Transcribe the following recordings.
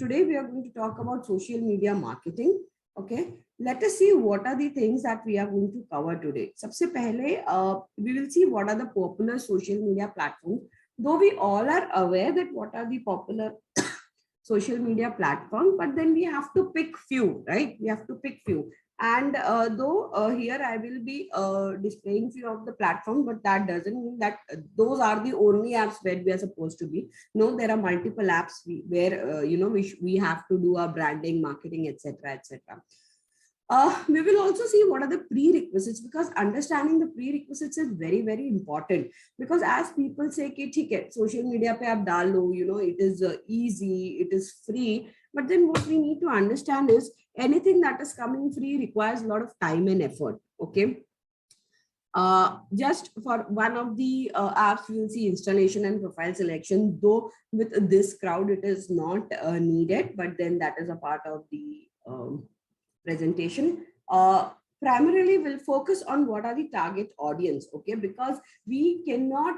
today we are going to talk about social media marketing. Okay, let us see what are the things that we are going to cover today. सबसे पहले we will see what are the popular social media platforms. Though we all are aware that what are the popular social media platforms, but then we have to pick few, right? We have to pick few. And though here I will be displaying few of the platform, but that doesn't mean that those are the only apps where we are supposed to be. No, there are multiple apps where we have to do our branding, marketing, etc., etc. We will also see what are the prerequisites, because understanding the prerequisites is very, very important. Because as people say, कि ठीक है, social media पे आप डाल लो, it is easy, it is free. But then what we need to understand is anything that is coming free requires a lot of time and effort. Okay. Just for one of the apps, we will see installation and profile selection. Though with this crowd, it is not needed, but then that is a part of the presentation. Primarily will focus on what are the target audience, okay, because we cannot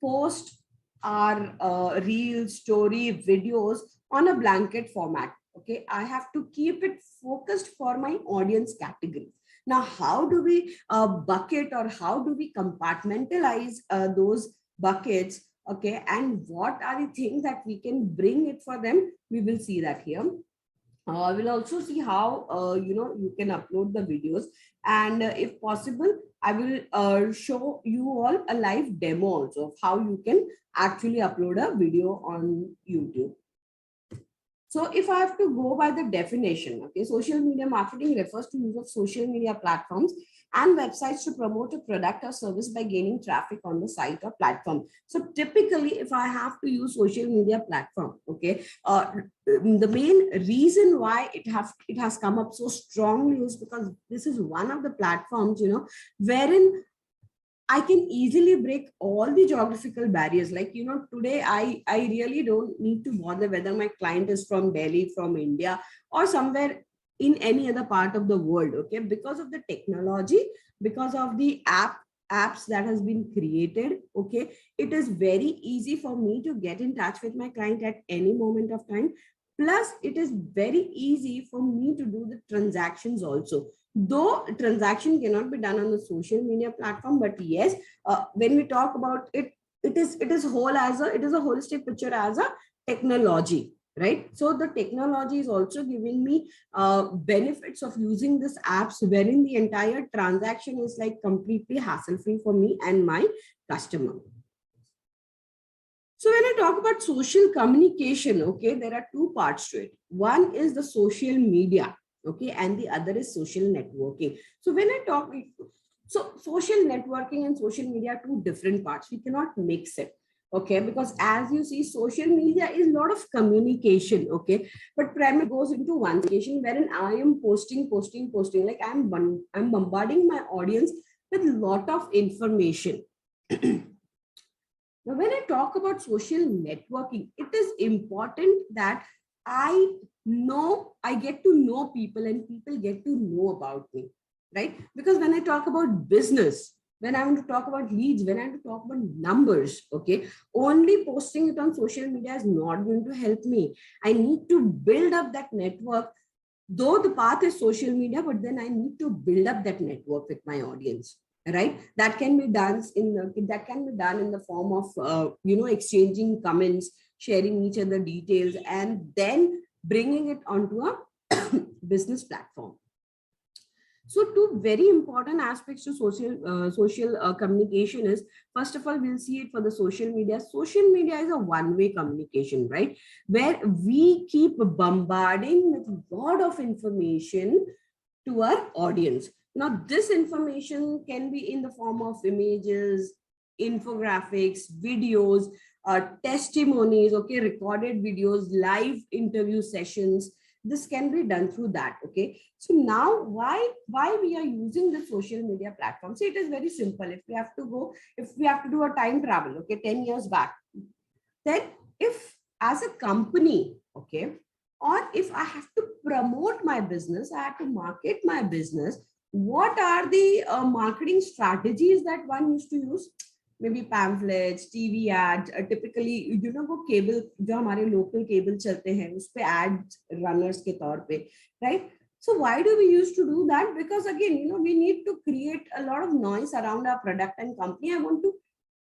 post our reel story videos on a blanket format. Okay, I have to keep it focused for my audience category. Now, how do we bucket, or how do we compartmentalize those buckets? Okay, and what are the things that we can bring it for them? We will see that here. We'll also see how you can upload the videos, and if possible, I will show you all a live demo also of how you can actually upload a video on YouTube. So if I have to go by the definition, okay, social media marketing refers to use of social media platforms and websites to promote a product or service by gaining traffic on the site or platform. So typically, if I have to use social media platform, okay, the main reason why it has come up so strongly is because this is one of the platforms, wherein I can easily break all the geographical barriers. Like, today I really don't need to bother whether my client is from Delhi, from India, or somewhere in any other part of the world. Okay, because of the technology, because of the apps that has been created. Okay, it is very easy for me to get in touch with my client at any moment of time. Plus, it is very easy for me to do the transactions also. Though transaction cannot be done on the social media platform, but yes, when we talk about it, it is a holistic picture as a technology, right? So the technology is also giving me benefits of using this apps, wherein the entire transaction is like completely hassle-free for me and my customer. So when I talk about social communication, okay, there are two parts to it. One is the social media, okay, and the other is social networking. So when I talk, so social networking and social media are two different parts. We cannot mix it, okay, because as you see, social media is a lot of communication, okay, but primarily goes into one communication wherein I am posting, like I'm bombarding my audience with a lot of information. Now, when I talk about social networking, it is important that I get to know people and people get to know about me, right? Because when I talk about business, when I want to talk about leads, when I want to talk about numbers, okay, only posting it on social media is not going to help me. I need to build up that network. Though the path is social media, but then I need to build up that network with my audience. Right, that can be done in the form of exchanging comments, sharing each other details, and then bringing it onto a business platform. So two very important aspects to social communication is, first of all, we'll see it for the social media. Social media is a one-way communication, right? Where we keep bombarding with a lot of information to our audience. Now, this information can be in the form of images, infographics, videos, testimonies, okay, recorded videos, live interview sessions. This can be done through that, okay? So now, why we are using the social media platform? So it is very simple. If we have to do a time travel, okay, 10 years back, then if as a company, okay, or if I have to promote my business, I have to market my business, what are the marketing strategies that one used to use? maybe pamphlets, TV ads, typically, you know, वो cable, जो हमारे local cable चलते हैं, उस पे ads runners के तौर पे, right? So why do we used to do that? Because again, you know, we need to create a lot of noise around our product and company. I want to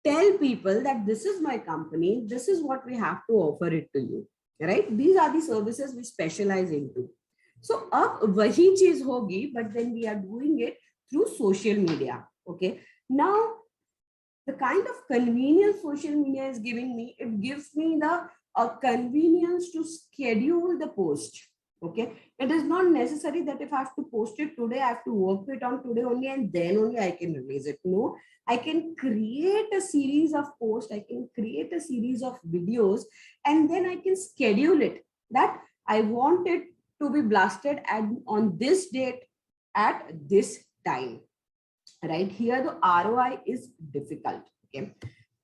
tell people that this is my company, this is what we have to offer it to you, right? These are the services we specialize into. So अब वही चीज होगी, but then we are doing it through social media. Okay. Now, the kind of convenience social media is giving me, it gives me the convenience to schedule the post. Okay. It is not necessary that if I have to post it today, I have to work it on today only and then only I can release it. No, I can create a series of posts, I can create a series of videos, and then I can schedule it that I want it to be blasted on this date at this time. Right here, the ROI is difficult. Okay.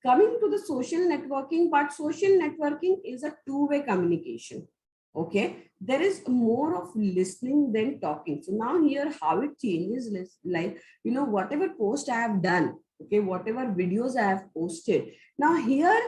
Coming to the social networking part, social networking is a two-way communication. Okay. There is more of listening than talking. So now here, how it changes is like, you know, whatever post I have done, okay, whatever videos I have posted. Now here,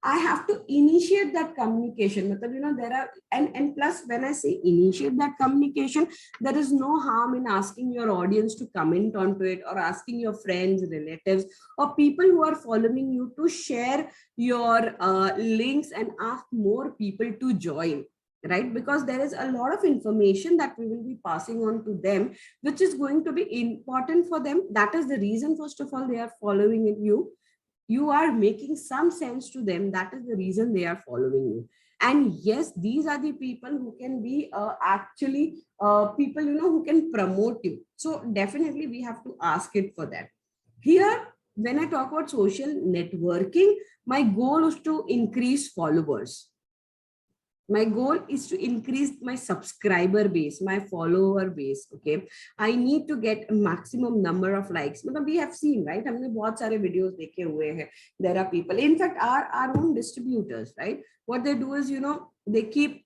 I have to initiate that communication. You know, there are, and plus when I say initiate that communication, there is no harm in asking your audience to comment onto it or asking your friends, relatives, or people who are following you to share your links and ask more people to join, right? Because there is a lot of information that we will be passing on to them, which is going to be important for them. That is the reason, first of all, they are following you. You are making some sense to them. That is the reason they are following you. And yes, these are the people who can be actually people, you know, who can promote you. So definitely we have to ask it for that. Here, when I talk about social networking, my goal is to increase followers. My goal is to increase my subscriber base, my follower base. Okay, I need to get a maximum number of likes. We have seen, right? हमने बहुत सारे videos देखे हुए हैं. There are people, in fact, our own distributors, right? What they do is, you know, they keep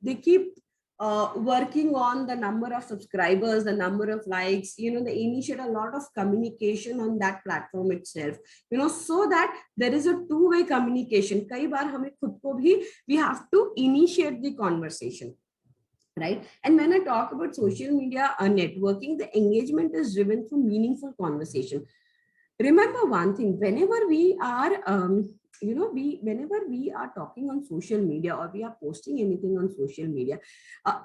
working on the number of subscribers, the number of likes. You know, they initiate a lot of communication on that platform itself, you know, so that there is a two-way communication. कई बार हमें खुद को भी, we have to initiate the conversation, right? And when I talk about social media networking, the engagement is driven through meaningful conversation. Remember one thing, whenever we are you know, whenever we are talking on social media or we are posting anything on social media,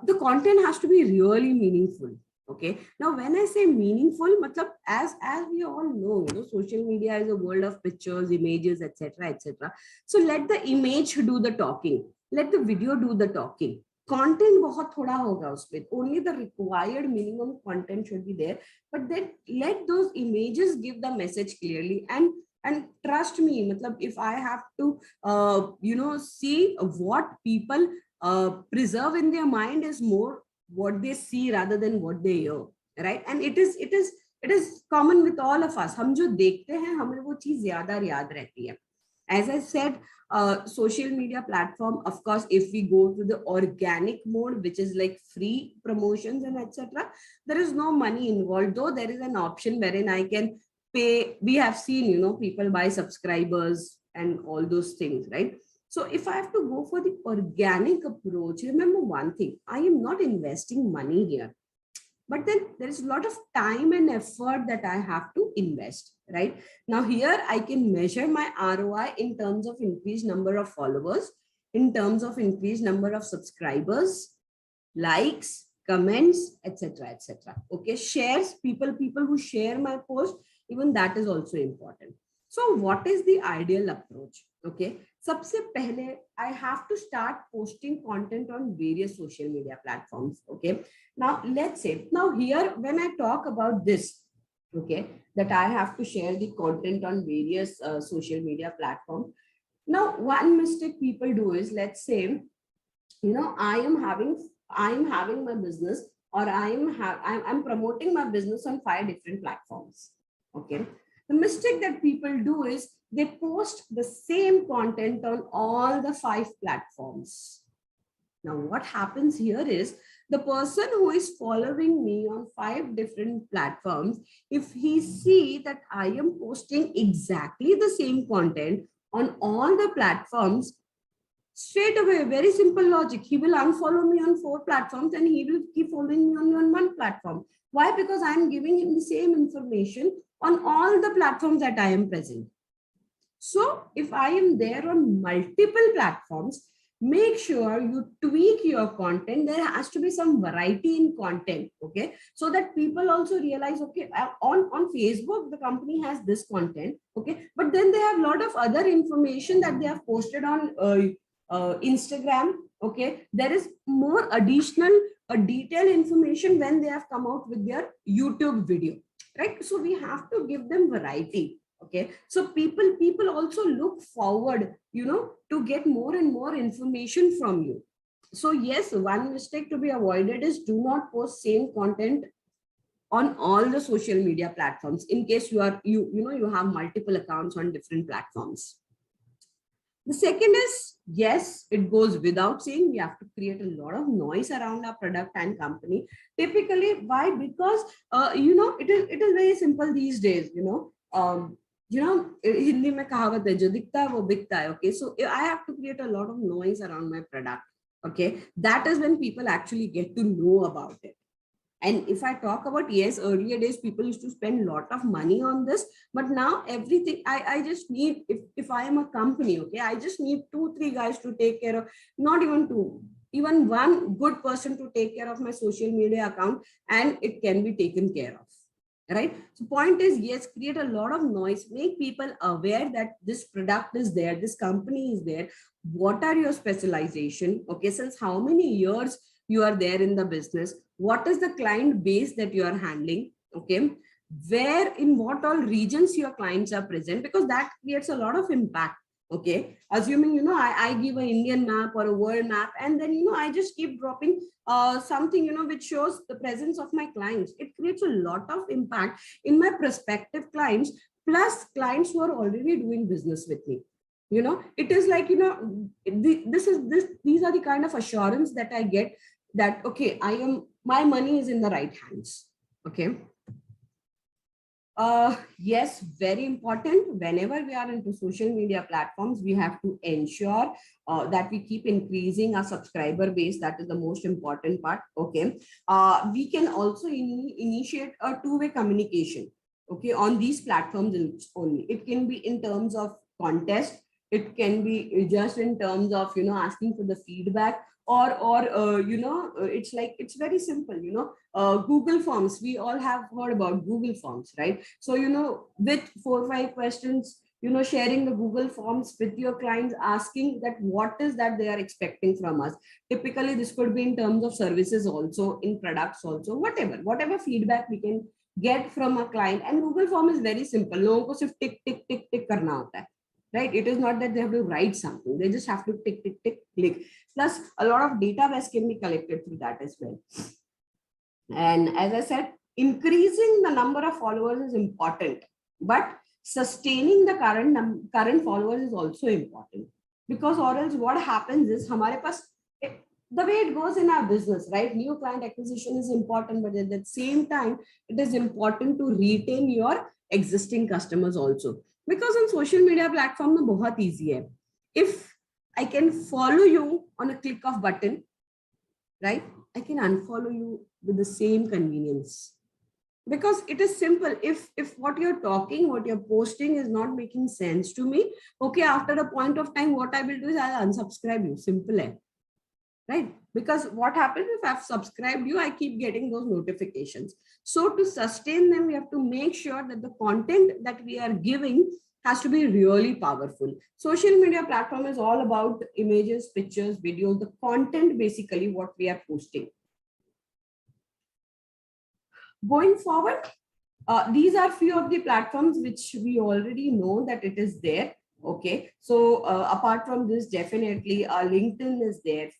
the content has to be really meaningful. Okay, now when I say meaningful, matlab, as we all know, you know, social media is a world of pictures, images, etc., etc. So let the image do the talking, let the video do the talking. Content बहुत थोड़ा होगा उसपे, only the required minimum content should be there, but then let those images give the message clearly. And trust me, matlab, if I have to you know, see what people preserve in their mind is more what they see rather than what they hear, right? And it is common with all of us. हम जो देखते हैं हमें वो चीज ज्यादा याद रहती है. As I said, social media platform, of course, if we go to the organic mode, which is like free promotions and etc., there is no money involved, though there is an option wherein I can pay. We have seen, you know, people buy subscribers and all those things, right? So if I have to go for the organic approach, remember one thing, I am not investing money here, but then there is a lot of time and effort that I have to invest, right? Now here I can measure my ROI in terms of increased number of followers, in terms of increased number of subscribers, likes, comments, etc., etc. Okay, shares, people who share my post, even that is also important. So what is the ideal approach? Okay, सबसे पहले I have to start posting content on various social media platforms. Okay, now let's say, now here when I talk about this, okay, that I have to share the content on various social media platforms. Now one mistake people do is, let's say, you know, I'm having my business, or I'm promoting my business on 5 different platforms. Okay, the mistake that people do is they post the same content on all the 5 platforms. Now, what happens here is the person who is following me on 5 different platforms, if he see that I am posting exactly the same content on all the platforms, straight away, very simple logic, he will unfollow me on 4 platforms and he will keep following me on 1 platform. Why? Because I am giving him the same information on all the platforms that I am present. So if I am there on multiple platforms, make sure you tweak your content. There has to be some variety in content, okay? So that people also realize, okay, on Facebook, the company has this content, okay? But then they have a lot of other information that they have posted on Instagram, okay? There is more additional detailed information when they have come out with their YouTube video, right? So we have to give them variety. Okay, so people also look forward, to get more and more information from you. So yes, one mistake to be avoided is do not post same content on all the social media platforms in case you have multiple accounts on different platforms. The second is, yes, it goes without saying, we have to create a lot of noise around our product and company. Typically, why? Because it is very simple these days. Hindi में कहावत है, जो दिखता है वो बिकता है. Okay, so I have to create a lot of noise around my product. Okay, that is when people actually get to know about it. And if I talk about, yes, earlier days, people used to spend a lot of money on this, but now everything, I just need, if I am a company, okay, I just need 2-3 guys to take care of, not even 2, even 1 good person to take care of my social media account, and it can be taken care of. Right? So point is, yes, create a lot of noise, make people aware that this product is there, this company is there. What are your specialization? Okay, since how many years you are there in the business? What is the client base that you are handling? Okay, where, in what all regions your clients are present, because that creates a lot of impact. Okay, assuming I give an Indian map or a world map, and then I just keep dropping something which shows the presence of my clients. It creates a lot of impact in my prospective clients, plus clients who are already doing business with me. It is like, these are the kind of assurance that I get, that okay, my money is in the right hands. Okay. Yes, very important. Whenever we are into social media platforms, we have to ensure that we keep increasing our subscriber base. That is the most important part. Okay. We can also initiate a 2-way communication. Okay, on these platforms only. It can be in terms of contest. It can be just in terms of asking for the feedback, or it's like, it's very simple. Google Forms, we all have heard about Google Forms, right? So with 4-5 questions, sharing the Google Forms with your clients, asking that what is that they are expecting from us. Typically this could be in terms of services, also in products, also whatever feedback we can get from a client. And Google Form is very simple. लोगों को सिर्फ tick tick tick tick करना होता है, right? It is not that they have to write something, they just have to tick tick tick click. Plus a lot of database can be collected through that as well. And as I said, increasing the number of followers is important, but sustaining the current followers is also important, because or else what happens is, हमारे पास, the way it goes in our business, right? New client acquisition is important, but at the same time, it is important to retain your existing customers also. Because on social media platform, बहुत easy hai. If I can follow you on a click of button, right? I can unfollow you with the same convenience, because it is simple. If what you're talking, what you're posting is not making sense to me, okay, after a point of time, what I will do is I'll unsubscribe you. Simple hai, right? Because what happens if I've subscribed you, I keep getting those notifications. So to sustain them, we have to make sure that the content that we are giving has to be really powerful. Social media platform is all about images, pictures, videos, the content, basically what we are posting. Going forward, these are few of the platforms which we already know that it is there. Okay, so apart from this, definitely LinkedIn is there,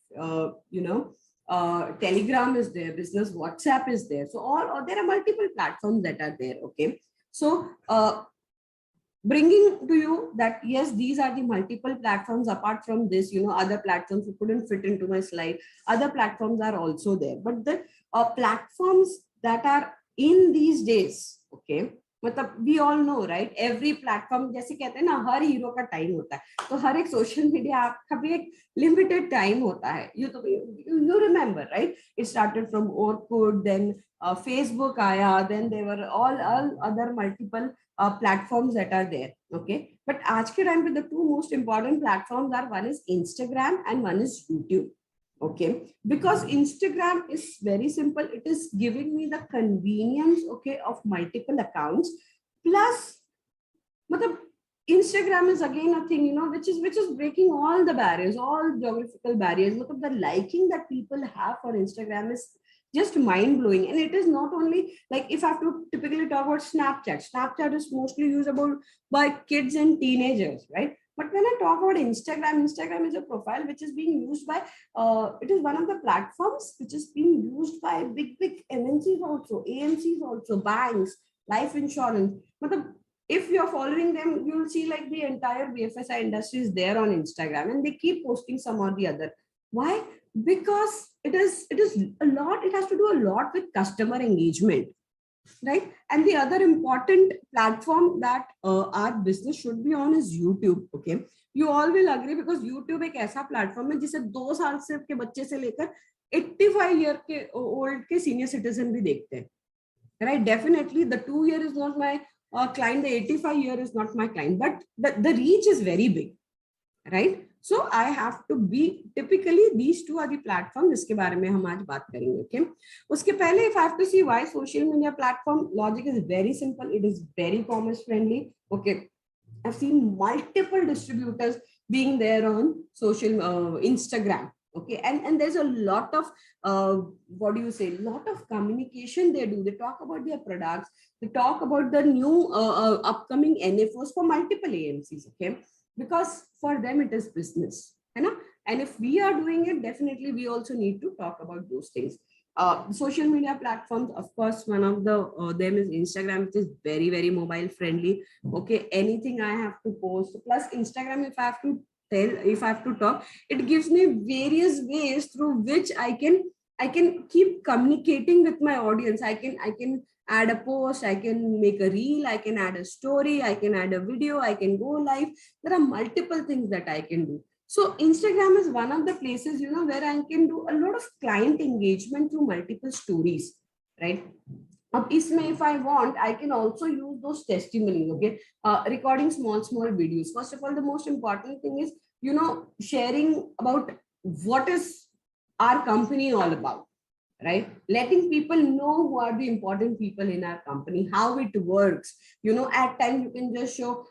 Telegram is there, business WhatsApp is there. So there are multiple platforms that are there. Okay, so bringing to you that yes, these are the multiple platforms. Apart from this, other platforms who couldn't fit into my slide, other platforms are also there, but the platforms that are in these days, okay, मतलब we all know, right? Every platform, जैसे कहते हैं ना, हर hero का time होता है, तो हर एक सोशल मीडिया आपका भी एक लिमिटेड टाइम होता है. You remember, right? It started from Orkut, then Facebook आया, then there were all other multiple platforms that are there, okay? But आज के time पे the two most important platforms are, one is Instagram and one is YouTube. Okay, because Instagram is very simple. It is giving me the convenience, okay, of multiple accounts. Plus, matlab, Instagram is again a thing, which is breaking all the barriers, all geographical barriers. Matlab, the liking that people have for Instagram is just mind blowing. And it is not only like, if I have to typically talk about Snapchat is mostly used by kids and teenagers, right? But when I talk about Instagram is a profile which is being used by, it is one of the platforms which is being used by big MNCs also, AMCs also, banks, life insurance. But if you're following them, you'll see like the entire BFSI industry is there on Instagram, and they keep posting some or the other. Why? Because it is a lot, it has to do a lot with customer engagement. Right. And the other important platform that our business should be on is YouTube. Okay. You all will agree, because YouTube एक ऐसा platform है जिसे 2 साल से के बच्चे से लेकर 85 year के old के senior citizen भी देखते हैं. Right. Definitely the 2-year is not my client. The 85-year is not my client, but the reach is very big. Right. So I have to be, typically these two are the platforms जिसके बारे में हम आज बात करेंगे. Okay. उसके पहले, if I have to see why social media platform, logic is very simple. It is very commerce friendly. Okay. I've seen multiple distributors being there on social Instagram. Okay. And there's a lot of, what do you say? Lot of communication they do. They talk about their products. They talk about the new upcoming NFOs for multiple AMCs. Okay. Because for them it is business, and if we are doing it, definitely we also need to talk about those things. Social media platforms, of course, one of them is Instagram, which is very mobile friendly. Okay, anything I have to post, plus Instagram, if I have to talk, it gives me various ways through which I can keep communicating with my audience. I can add a post, I can make a reel, I can add a story, I can add a video, I can go live. There are multiple things that I can do. So Instagram is one of the places, where I can do a lot of client engagement through multiple stories, right? If I want, I can also use those testimonies, okay? Recording small videos. First of all, the most important thing is, sharing about what is our company all about. Right, letting people know who are the important people in our company, how it works. At times you can just show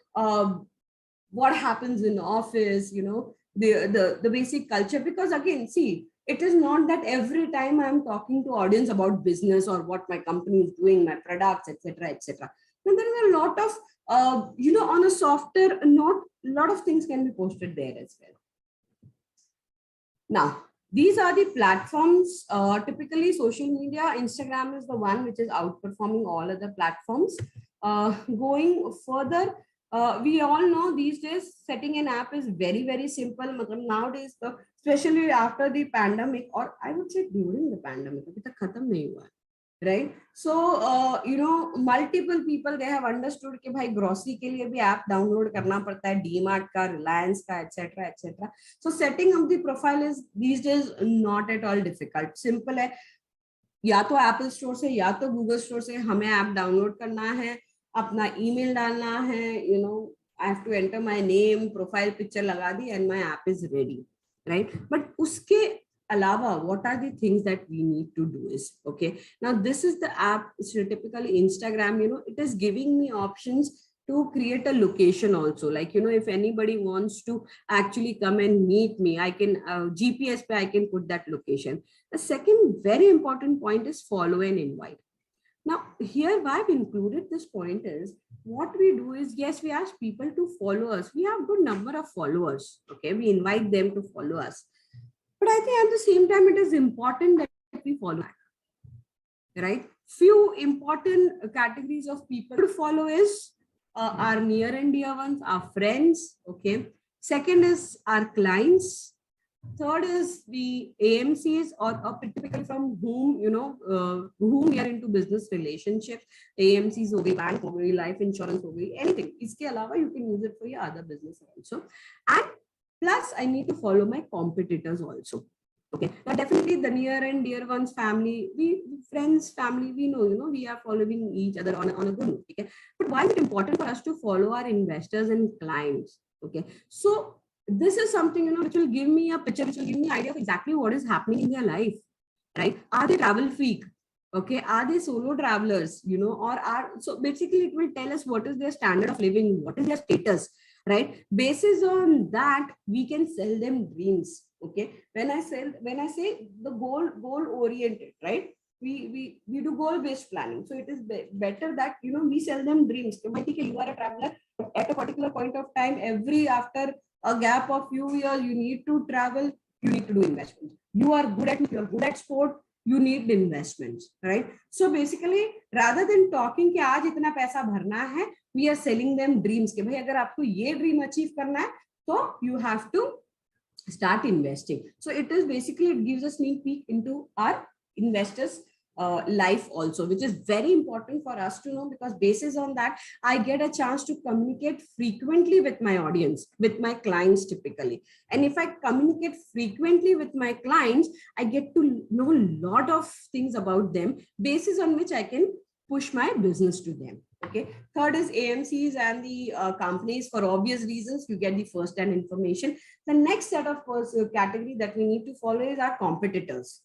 what happens in office, the basic culture. Because again, see, it is not that every time I'm talking to audience about business or what my company is doing, my products, etc. And there is a lot of on a softer note, a lot of things can be posted there as well. Now, these are the platforms. Typically, social media, Instagram is the one which is outperforming all other platforms. Going further, we all know these days setting an app is very simple. Nowadays, especially after the pandemic, or I would say during the pandemic, right? So multiple people, they have understood कि भाई grocery के लिए भी app download करना पड़ता है, DMart का, Reliance का, etc. So setting up the profile is these days not at all difficult. Simple है, या तो Apple Store से या तो Google Store से हमें app download करना है, अपना email डालना है, I have to enter my name, profile picture लगा दी, and my app is ready, right? But उसके Alava, what are the things that we need to do is, okay, now this is the app. So typically Instagram, it is giving me options to create a location also. Like, if anybody wants to actually come and meet me, I can GPS pe I can put that location. The second very important point is follow and invite. Now here, why I've included this point is, what we do is, yes, we ask people to follow us. We have good number of followers. Okay, we invite them to follow us. But I think at the same time, it is important that we follow back, right? Few important categories of people to follow is our near and dear ones, our friends. Okay. Second is our clients. Third is the AMCs, or typically from whom, whom we are into business relationships. AMCs हो गई, bank हो गई, life insurance हो गई, anything. इसके अलावा you can use it for your other business also. And plus, I need to follow my competitors also. Okay, now definitely the near and dear ones, family, friends, family, we know, we are following each other on a good note. Okay, but why is it important for us to follow our investors and clients? Okay, so this is something, which will give me a picture, which will give me an idea of exactly what is happening in their life, right? Are they travel freak? Okay, are they solo travelers, or are, so basically it will tell us what is their standard of living, what is their status, right? Basis on that, we can sell them dreams. Okay, when I say the goal oriented, right? We do goal based planning, so it is better that we sell them dreams. You are a traveler at a particular point of time, after a gap of few years, you need to travel, you need to do investments. You are good at sport, you need investments, right? So basically, rather than talking कि आज इतना पैसा भरना है, we are selling them dreams कि भाई अगर आपको ये dream achieve करना है, तो you have to start investing. So it is basically, it gives a sneak peek into our investors life also, which is very important for us to know, because basis on that, I get a chance to communicate frequently with my audience, with my clients typically. And if I communicate frequently with my clients, I get to know a lot of things about them, basis on which I can push my business to them. Okay. Third is AMCs and the companies. For obvious reasons, you get the first-hand information. The next set of category that we need to follow is our competitors.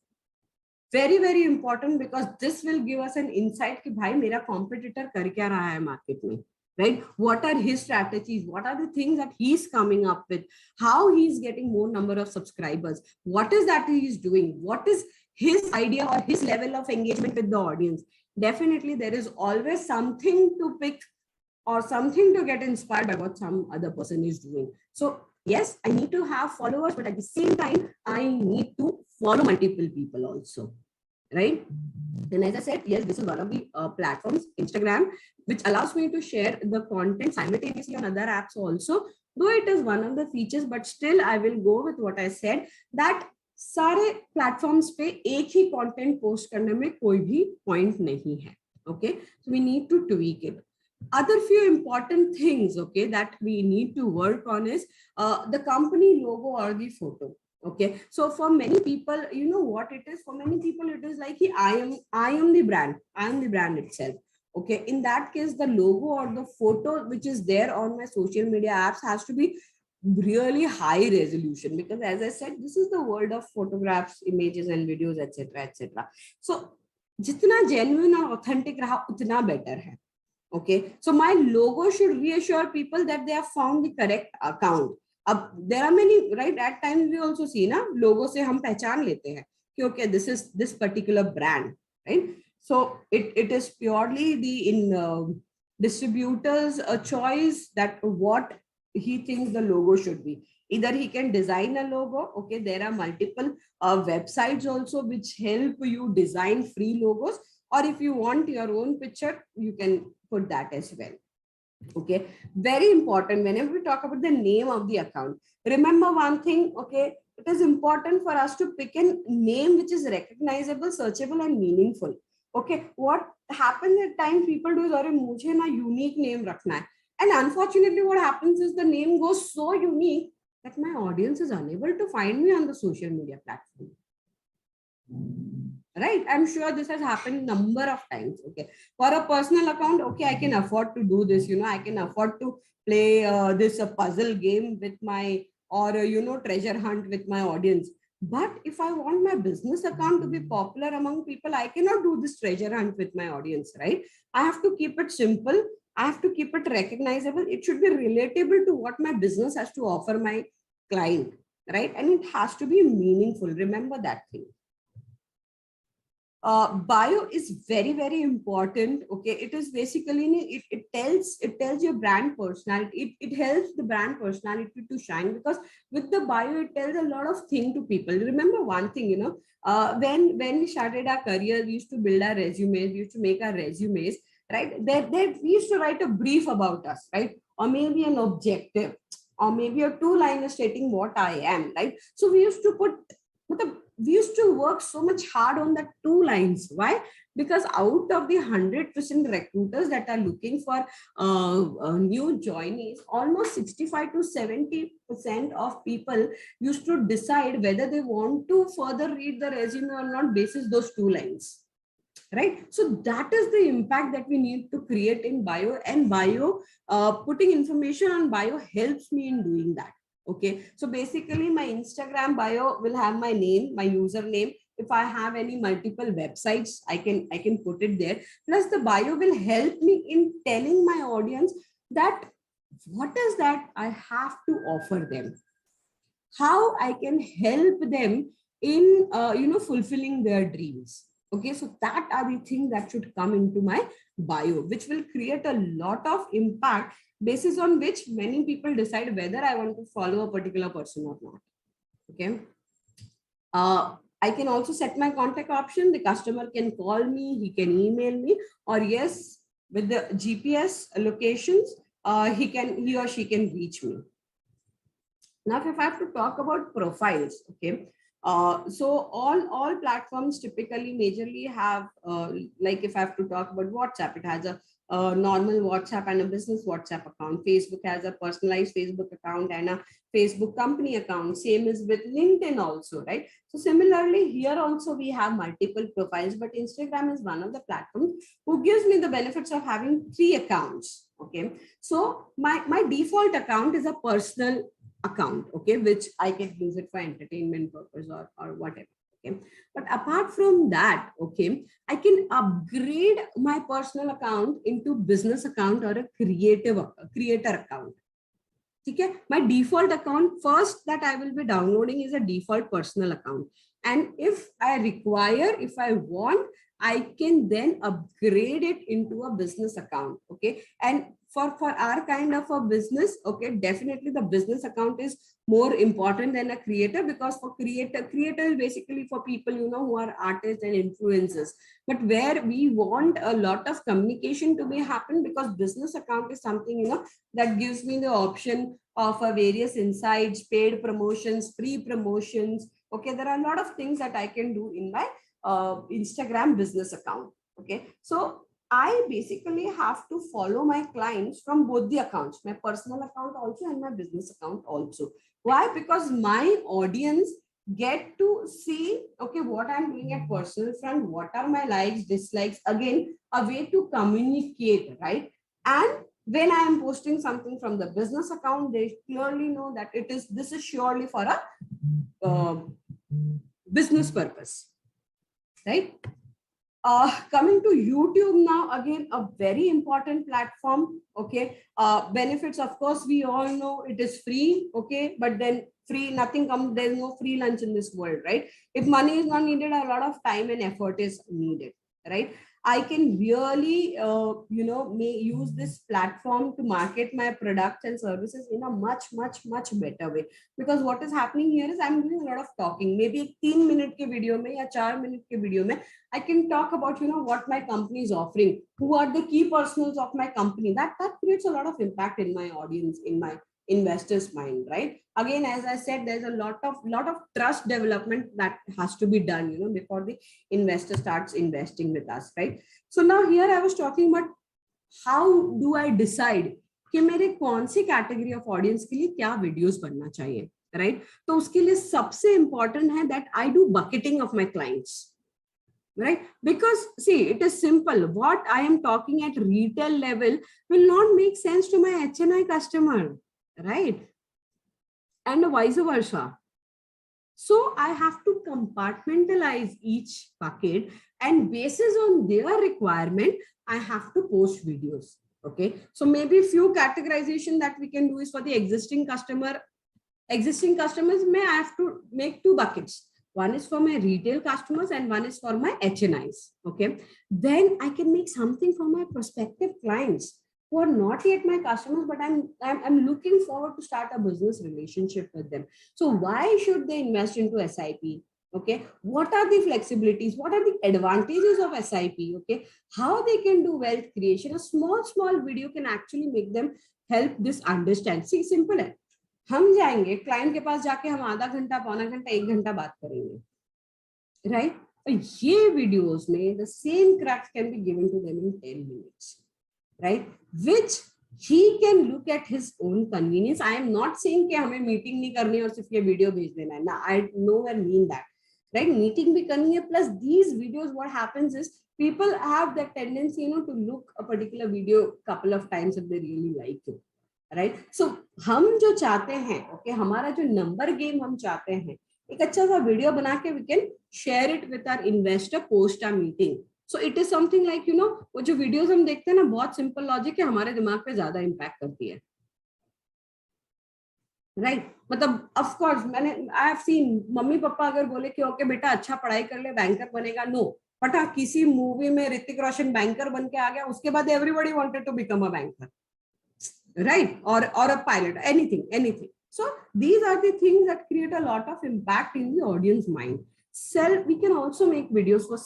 Very, very important, because this will give us an insight कि भाई मेरा competitor कर क्या रहा है market में, right? What are his strategies? What are the things that he's coming up with? How he's getting more number of subscribers? What is that he's doing? What is his idea or his level of engagement with the audience? Definitely, there is always something to pick or something to get inspired by what some other person is doing. So yes, I need to have followers, but at the same time, I need to follow multiple people also, right? And as I said, yes, this is one of the platforms, Instagram, which allows me to share the content simultaneously on other apps also. Though it is one of the features, but still I will go with what I said, that सारे platforms पे एक ही content post करने में कोई भी point नहीं है. Okay, so we need to tweak it. Other few important things, okay, that we need to work on is the company logo or the photo. Okay, so for many people, you know what it is, for many people it is like I am the brand itself. Okay, in that case, the logo or the photo which is there on my social media apps has to be really high resolution, because as I said, this is the world of photographs, images and videos, etc, etc. So जितना genuine और authentic रहा उतना better है. Okay, so my logo should reassure people that they have found the correct account. There are many, right? At times we also see na logo se hum pehchan lete hain कि okay, this is this particular brand, right? So it is purely the distributor's choice that what he thinks the logo should be. Either he can design a logo. Okay, there are multiple websites also which help you design free logos, or if you want your own picture, you can put that as well. Okay, very important whenever we talk about the name of the account, remember one thing. Okay, it is important for us to pick a name which is recognizable, searchable and meaningful. Okay, what happens at times, people do is अरे मुझे ना unique name रखना है, and unfortunately what happens is the name goes so unique that my audience is unable to find me on the social media platform. Right, I'm sure this has happened number of times. Okay, for a personal account, okay, I can afford to do this, I can afford to play this puzzle game with my, or treasure hunt with my audience. But if I want my business account to be popular among people, I cannot do this treasure hunt with my audience, right? I have to keep it simple, I have to keep it recognizable, it should be relatable to what my business has to offer my client, right? And it has to be meaningful, remember that thing. Bio is very, very important. Okay, it is basically it tells your brand personality. It helps the brand personality to shine, because with the bio it tells a lot of things to people. Remember one thing, when we started our career, we used to build our resumes, we used to make our resumes, right? We used to write a brief about us, right? Or maybe an objective, or maybe a two-liner stating what I am, right? So we used to we used to work so much hard on that 2 lines. Why? Because out of the 100% recruiters that are looking for new joinees, almost 65 to 70% of people used to decide whether they want to further read the resume or not basis those 2 lines, right? So that is the impact that we need to create in bio, and bio, putting information on bio helps me in doing that. Okay, so basically my Instagram bio will have my name, my username. If I have any multiple websites, I can put it there. Plus the bio will help me in telling my audience that what is that I have to offer them, how I can help them in fulfilling their dreams. Okay, so that are the things that should come into my bio, which will create a lot of impact, basis on which many people decide whether I want to follow a particular person or not. Okay. I can also set my contact option. The customer can call me, he can email me, or yes, with the GPS locations, he or she can reach me. Now, if I have to talk about profiles, okay. So all platforms typically majorly have, like if I have to talk about WhatsApp, it has a normal WhatsApp and a business WhatsApp account. Facebook has a personalized Facebook account and a Facebook company account. Same is with LinkedIn also, right? So similarly, here also we have multiple profiles, but Instagram is one of the platforms who gives me the benefits of having 3 accounts. Okay, so my default account is a personal account, okay, which I can use it for entertainment purpose or whatever. Okay, but apart from that, okay, I can upgrade my personal account into business account or a creator account. Okay, my default account first that I will be downloading is a default personal account, and if I require, if I want, I can then upgrade it into a business account. Okay, and for our kind of a business, okay, definitely the business account is more important than a creator, because for creator is basically for people who are artists and influencers, but where we want a lot of communication to be happen, because business account is something that gives me the option of various insights, paid promotions, free promotions. Okay, there are a lot of things that I can do in my Instagram business account. Okay, so I basically have to follow my clients from both the accounts, my personal account also and my business account also. Why? Because my audience get to see, okay, what I'm doing at personal front, what are my likes, dislikes, again, a way to communicate, right? And when I am posting something from the business account, they clearly know that this is surely for a business purpose, right? Coming to YouTube now, again, a very important platform. Okay, benefits, of course, we all know it is free. Okay, but then free, nothing comes, there's no free lunch in this world, right? If money is not needed, a lot of time and effort is needed, right? I can really, may use this platform to market my products and services in a much, much, much better way. Because what is happening here is I'm doing a lot of talking. Maybe 3 minute ke video mein ya 4 minute ke video mein, I can talk about, what my company is offering, who are the key personals of my company. That creates a lot of impact in my audience, in my investors' mind, right? Again, as I said, there's a lot of trust development that has to be done, before the investor starts investing with us, right? So now here I was talking about how do I decide कि मेरे कौन सी category of audience के लिए क्या videos बनना चाहिए, right? तो उसके लिए सबसे इंपॉर्टेंट है that I do bucketing of my clients, right? Because see, it is simple. What I am talking at retail level will not make sense to my HNI customer, right? And vice versa. So I have to compartmentalize each bucket, and basis on their requirement, I have to post videos. Okay, so maybe few categorization that we can do is for the existing customers may I have to make 2 buckets. One is for my retail customers and one is for my HNIs. Okay, then I can make something for my prospective clients who are not yet my customers, but I'm looking forward to start a business relationship with them. So why should they invest into SIP? Okay, what are the flexibilities, what are the advantages of SIP? Okay, how they can do wealth creation. A small video can actually make them help this understand. See, simple है, हम जाएंगे client के पास, जाके हम आधा घंटा, पौना घंटा, 1 घंटा बात करेंगे, राइट? ये वीडियोस में the same cracks can be given to them in 10 minutes, right? Which he can look at his own convenience. I am not saying कि हमें मीटिंग नहीं करनी और सिर्फ ये वीडियो भेज देना है ना, I nowhere mean that, right? Meeting भी करनी है, plus these videos, what happens is people have that tendency, you know, to look a particular video couple of times if they really like it, right? So हम जो चाहते हैं, okay, हमारा जो number game हम चाहते हैं, एक अच्छा सा वीडियो बना के we can share it with our investor post our meeting. So it is something like, you know, वो जो वीडियोस हम देखते हैं ना, बहुत सिंपल लॉजिक है, हमारे दिमाग पे ज्यादा इम्पैक्ट करती है, राइट? मतलब ऑफ कोर्स मैंने I have seen mummy papa अगर बोले कि ओके बेटा अच्छा पढ़ाई कर ले, बैंकर बनेगा, नो, बट हाँ, किसी मूवी में ऋतिक रोशन बैंकर बन के आ गया, उसके बाद everybody wanted to become a banker, right? Or a pilot, anything. So these are the things that create a lot of impact in the audience mind. We can also make videos for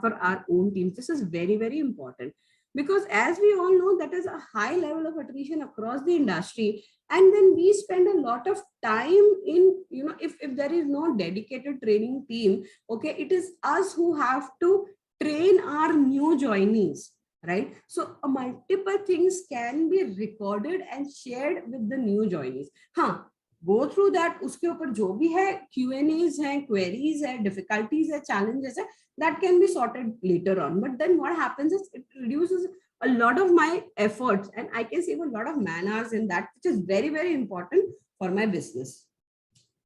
for our own teams. This is very important, because as we all know, that is a high level of attrition across the industry, and then we spend a lot of time in, you know, if there is no dedicated training team, okay, it is us who have to train our new joinees, right? So multiple things can be recorded and shared with the new joinees. हाँ, go through that, उसके ऊपर जो भी है Q&As हैं, queries है, difficulties है, challenges है, that can be sorted later on. But then what happens is it reduces a lot of my efforts, and I can save a lot of man hours in that, which is very important for my business.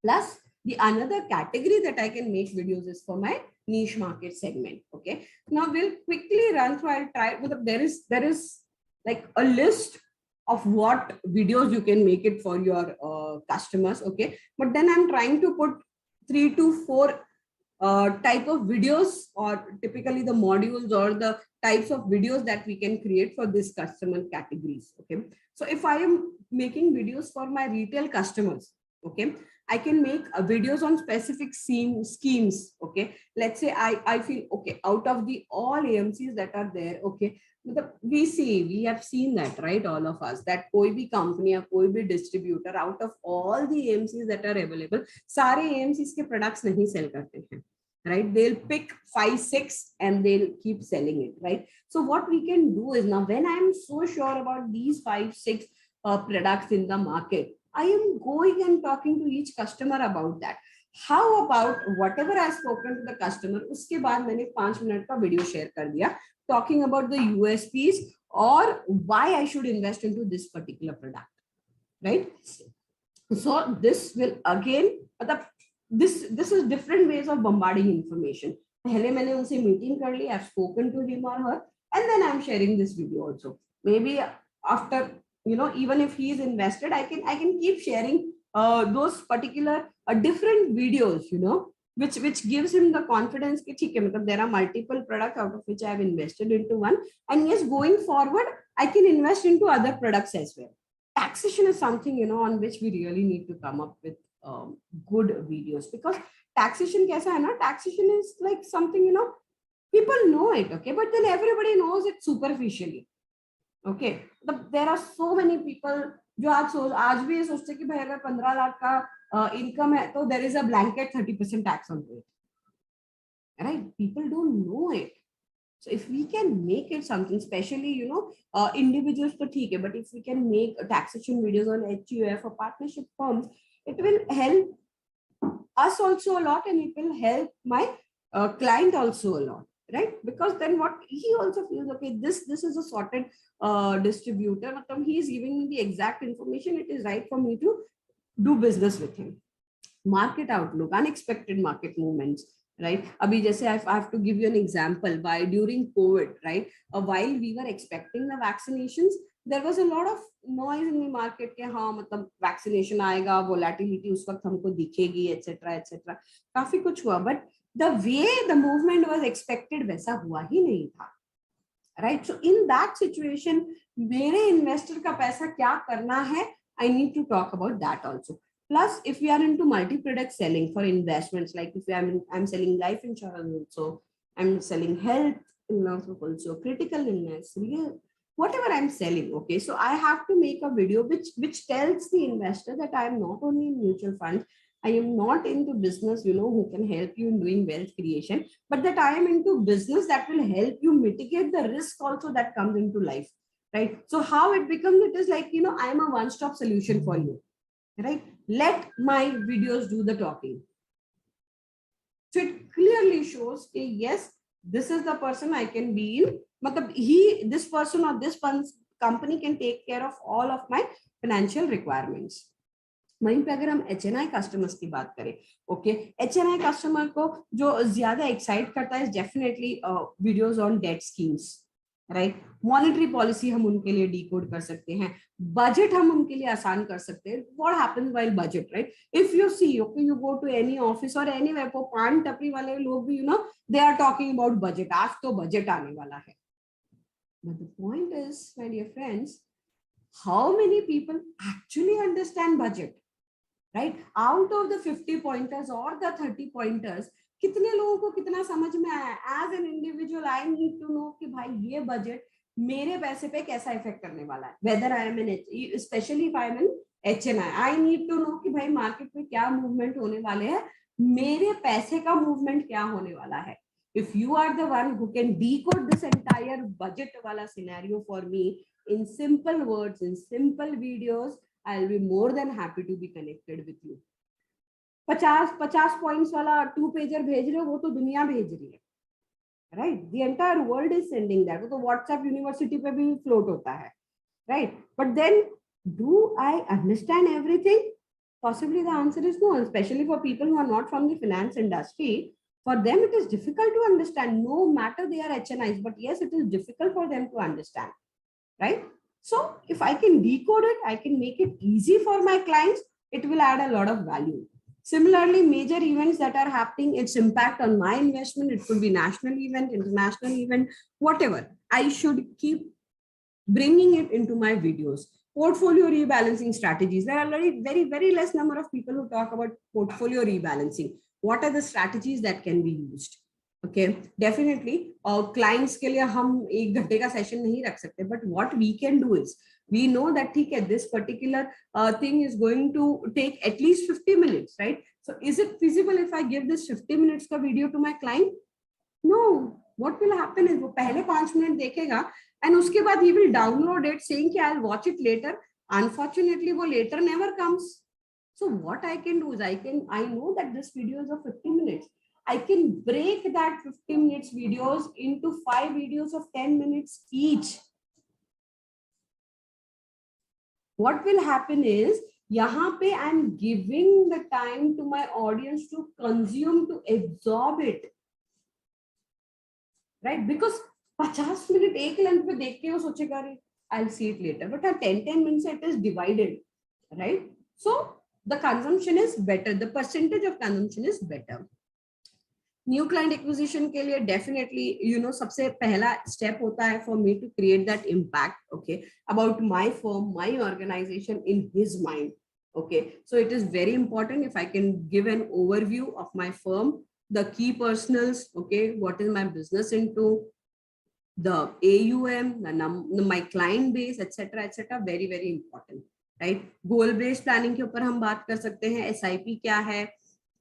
Plus, the another category that I can make videos is for my niche market segment. Okay, now we'll quickly run through. I'll try, but there is like a list of what videos you can make it for your customers. Okay, but then I'm trying to put 3 to 4 type of videos, or typically the modules or the types of videos that we can create for this customer categories. Okay, so if I am making videos for my retail customers, okay, I can make videos on specific schemes. Okay, let's say I feel, okay, out of the all AMCs that are there, okay, we have seen that, right, all of us, that koi bhi company or koi bhi distributor, out of all the AMCs that are available, sare AMCs ke products nahi sell karte hain, right? They'll pick 5-6 and they'll keep selling it, right? So what we can do is, now when I'm so sure about these 5-6 products in the market, I am going and talking to each customer about that. How about whatever I've spoken to the customer, uske baad maine 5 minute ka video share kar diya, talking about the USPs or why I should invest into this particular product, right? So this will again, this is different ways of bombarding information. पहले मैंने उनसे meeting कर ली, I've spoken to him or her, and then I'm sharing this video also. Maybe after, you know, even if he is invested, I can keep sharing those particular different videos, you know, which gives him the confidence कि ठीक है, मतलब there are multiple products out of which I have invested into one, and yes, going forward I can invest into other products as well. Taxation is something, you know, on which we really need to come up with good videos, because taxation kaisa hai na, taxation is like something, you know, people know it, okay, but then everybody knows it superficially. Okay, there are so many people जो आज भी ये सोचते कि भाई अगर 15 लाख का income है तो there is a blanket 30% tax on it, right? People don't know it. So if we can make it something, especially, you know, individuals to theek hai, but if we can make taxation videos on HUF or partnership firms, it will help us also a lot, and it will help my client also a lot, right? Because then what he also feels, okay, this is a sorted distributor, he is giving me the exact information, it is right for me to do business with him. Market outlook, unexpected market movements, right? Abhi jaise I have to give you an example. By during COVID, right, while we were expecting the vaccinations, there was a lot of noise in the market ke हाँ मतलब vaccination आएगा, volatility उस वक्त हमको दिखेगी, etc. काफी कुछ हुआ, but the way the movement was expected वैसा हुआ ही नहीं था, right? So in that situation, मेरे investor का पैसा क्या करना है, I need to talk about that also. Plus, if we are into multi-product selling for investments, like if I'm selling life insurance also, I'm selling health insurance also, critical illness, real, whatever I'm selling. Okay, so I have to make a video which tells the investor that I am not only in mutual funds, I am not into business, who can help you in doing wealth creation, but that I am into business that will help you mitigate the risk also that comes into life, right? So how it becomes, it is like, I am a one-stop solution for you, right? Let my videos do the talking. So it clearly shows, yes, this is the person I can be in. This person or this company can take care of all of my financial requirements. वहीं पे अगर हम HNI customers की बात करें, okay, HNI customer को जो ज्यादा एक्साइट करता है definitely videos on debt schemes, right? Monetary policy हम उनके लिए डिकोड कर सकते हैं, बजट हम उनके लिए आसान कर सकते हैं. What happens while budget, right? If you see, okay, you go to any office और एनीवेयर, को पान टपरी वाले लोग भी they are talking about budget. आज तो बजट आने वाला है. But the point is, my dear friends, how many people actually understand budget, right? Out of the 50 pointers or the 30 pointers, कितने लोगों को कितना समझ में आया? As an individual, I need to know कि भाई ये बजट मेरे पैसे पे कैसा इफेक्ट करने वाला है. Whether I am in, especially if I am in HNI, I need to know कि भाई मार्केट में क्या मूवमेंट होने वाले हैं, मेरे पैसे का मूवमेंट क्या होने वाला है. If you are the one who can decode this entire budget wala scenario for me in simple words, in simple videos, I'll be more than happy to be connected with you. 50 points वाला 2-pager भेज रहे हो, वो तो दुनिया भेज रही है, right? The entire world is sending that. वो तो WhatsApp यूनिवर्सिटी पे भी फ्लोट होता है, right? But then, do I understand everything? Possibly the answer is no, especially for people who are not from the finance industry. For them, it is difficult to understand, no matter they are HNIs, but yes, it is difficult for them to understand, right? So if I can decode it, I can make it easy for my clients, it will add a lot of value. Similarly, major events that are happening, its impact on my investment, it could be national event, international event, whatever. I should keep bringing it into my videos. Portfolio rebalancing strategies. There are very, very less number of people who talk about portfolio rebalancing. What are the strategies that can be used? Okay, definitely. Clients के लिए हम 1 घंटे का session नहीं रख सकते, but what we can do is, we know that ठीक है, this particular thing is going to take at least 50 minutes, right? So is it feasible if I give this 50 minutes का video to my client? No. What will happen is, वो पहले 5 minute देखेगा and उसके बाद he will download it saying कि I'll watch it later. Unfortunately, वो later never comes. So what I can do is, I know that this video is of 50 minutes. I can break that 15 minutes videos into 5 videos of 10 minutes each. What will happen is, यहाँ पे I'm giving the time to my audience to consume, to absorb it, right? Because 50 minute एक length पे देख के वो सोचेगा, I'll see it later. But at 10 minutes it is divided, right? So the consumption is better. The percentage of consumption is better. New client acquisition के लिए definitely सबसे पहला स्टेप होता है for me to create that impact, okay, about my firm, my organisation in his mind. Okay, so it is very important if I can give an overview of my firm, the key personnels, okay, what is my business into, the AUM, my client base, etc. Very, very important, right? Goal based planning के ऊपर हम बात कर सकते हैं. SIP क्या है,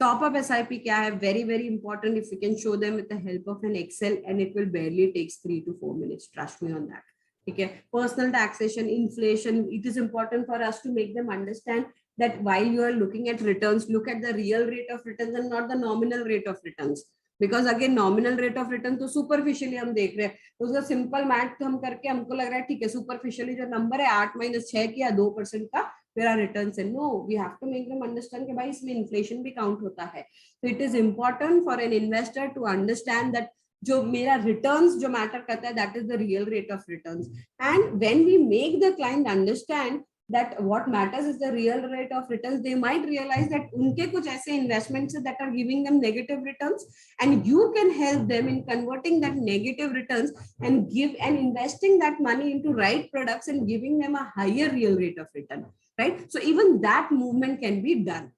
top up SIP क्या है, very, very important. If you can show them with the help of an Excel, and it will barely takes 3 to 4 minutes. Trust me on that. Okay. Personal taxation, inflation. It is important for us to make them understand that while you are looking at returns, look at the real rate of returns and not the nominal rate of returns. Because again, nominal rate of return तो superficially हम देख रहे हैं, तो उसका simple math हम करके हमको लग रहा है ठीक है, superficially जो नंबर है 8 - 6 किया 2% का मेरा रिटर्न है. No, we have to make them understand कि भाई इसमें इन्फ्लेशन भी काउंट होता है. तो it is important for an investor to understand that जो मेरा रिटर्न्स जो मैटर करता है, that is the real rate of returns. And when we make the client understand that what matters is the real rate of returns. They might realize that unke kuch aise investments that are giving them negative returns, and you can help them in converting that negative returns and give and investing that money into right products and giving them a higher real rate of return, right? So even that movement can be done,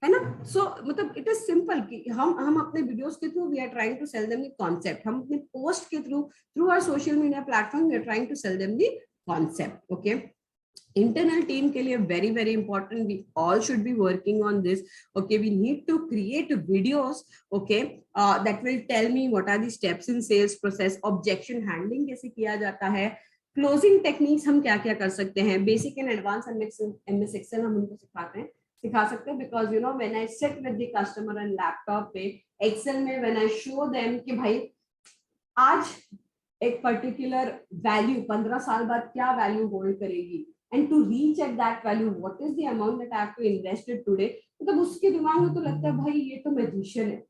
है ना? So मतलब it is simple कि हम अपने videos के through we are trying to sell them the concept, हम अपने post के through through our social media platform we are trying to sell them the concept. Okay, internal team के लिए very very important, we all should be working on this. Okay, we need to create videos, okay, that will tell me what are the steps in sales process, objection handling कैसे किया जाता है, closing techniques हम क्या क्या कर सकते हैं, basic and advance MS Excel हम उनको सिखा सकते हैं, because you know when I sit with the customer and laptop पे एक्सेल में व्हेन आई शो देम कि भाई आज एक पर्टिकुलर वैल्यू 15 साल बाद क्या वैल्यू होल्ड करेगी, and to reach at that value what is the amount that I have to invest it today, मतलब उसके दिमाग में तो लगता है भाई ये तो मैजिशियन है,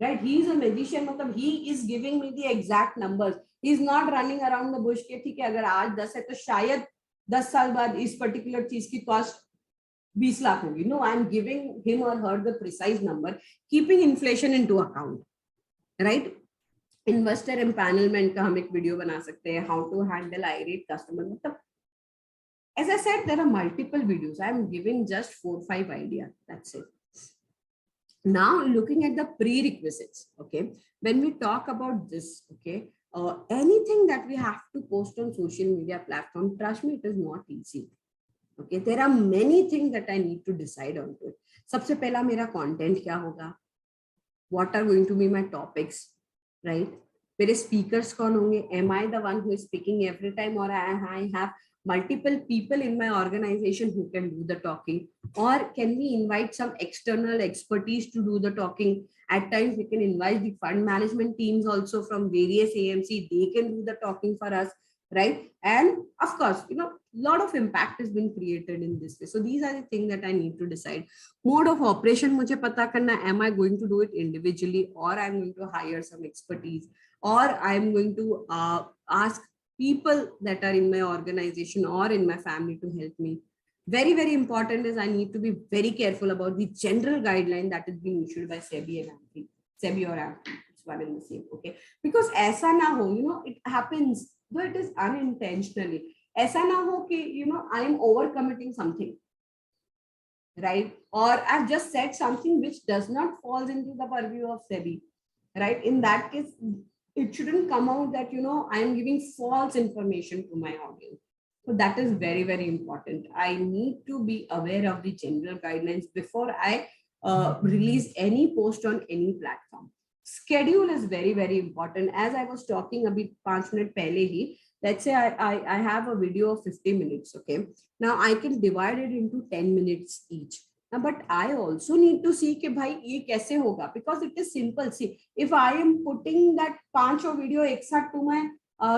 right? He is a magician, मतलब he is giving me the exact numbers, he is not running around the bush के ठीक है अगर आज 10 है तो शायद 10 साल बाद इस पर्टिकुलर चीज की कॉस्ट 20 लाख होगी. No, I am giving him or her the precise number, keeping inflation into account, right? Investor empanelment का हम एक वीडियो बना सकते हैं, हाउ टू हैंडल आइरेट कस्टमर. मतलब as I said, there are multiple videos. I am giving just 4-5 ideas. That's it. Now looking at the prerequisites, okay, when we talk about this, okay, anything that we have to post on social media platform, trust me, it is not easy. Okay, there are many things that I need to decide on to it. सबसे पहला मेरा content क्या होगा, what are going to be my topics, right? मेरे speakers कौन होंगे, am I the one who is speaking every time, or I have multiple people in my organization who can do the talking, or can we invite some external expertise to do the talking? At times we can invite the fund management teams also from various AMC, they can do the talking for us, right? And of course, you know, a lot of impact has been created in this way. So these are the things that I need to decide. Mode of operation मुझे पता करना, am I going to do it individually, or I'm going to hire some expertise, or I'm going to ask people that are in my organization or in my family to help me. Very very important is I need to be very careful about the general guideline that is being issued by SEBI and AMFI. SEBI or AMFI, it's one and the same, okay? Because aisa na ho, you know, it happens, though it is unintentionally. Aisa na ho ki, you know, I am overcommitting something, right? Or I've just said something which does not fall into the purview of SEBI, right? In that case, it shouldn't come out that, you know, I am giving false information to my audience. So that is very, very important. I need to be aware of the general guidelines before I release any post on any platform. Schedule is very, very important. As I was talking a bit 5 minutes pehle hi, let's say I have a video of 50 minutes, okay? Now I can divide it into 10 minutes each. Now, but I also need to see कि भाई ये कैसे होगा, because it is simple. See, if I am putting that 5 video एक साथ to my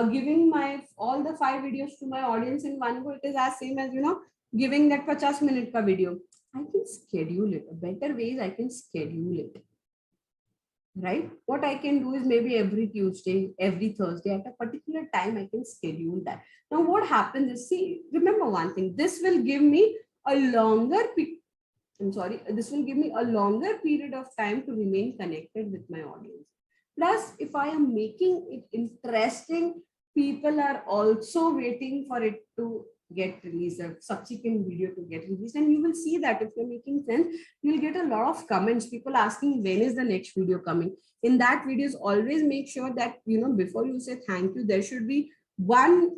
giving my all the 5 videos to my audience in one go, it is as same as, you know, giving that 50 minute ka video. I can schedule it. A better way is I can schedule it, right? What I can do is maybe every Tuesday, every Thursday at a particular time I can schedule that. Now what happens is, see, remember one thing, this will give me a longer this will give me a longer period of time to remain connected with my audience. Plus, if I am making it interesting, people are also waiting for it to get released, a subsequent video to get released. And you will see that if you're making sense, you'll get a lot of comments, people asking when is the next video coming. In that videos, always make sure that, you know, before you say thank you, there should be one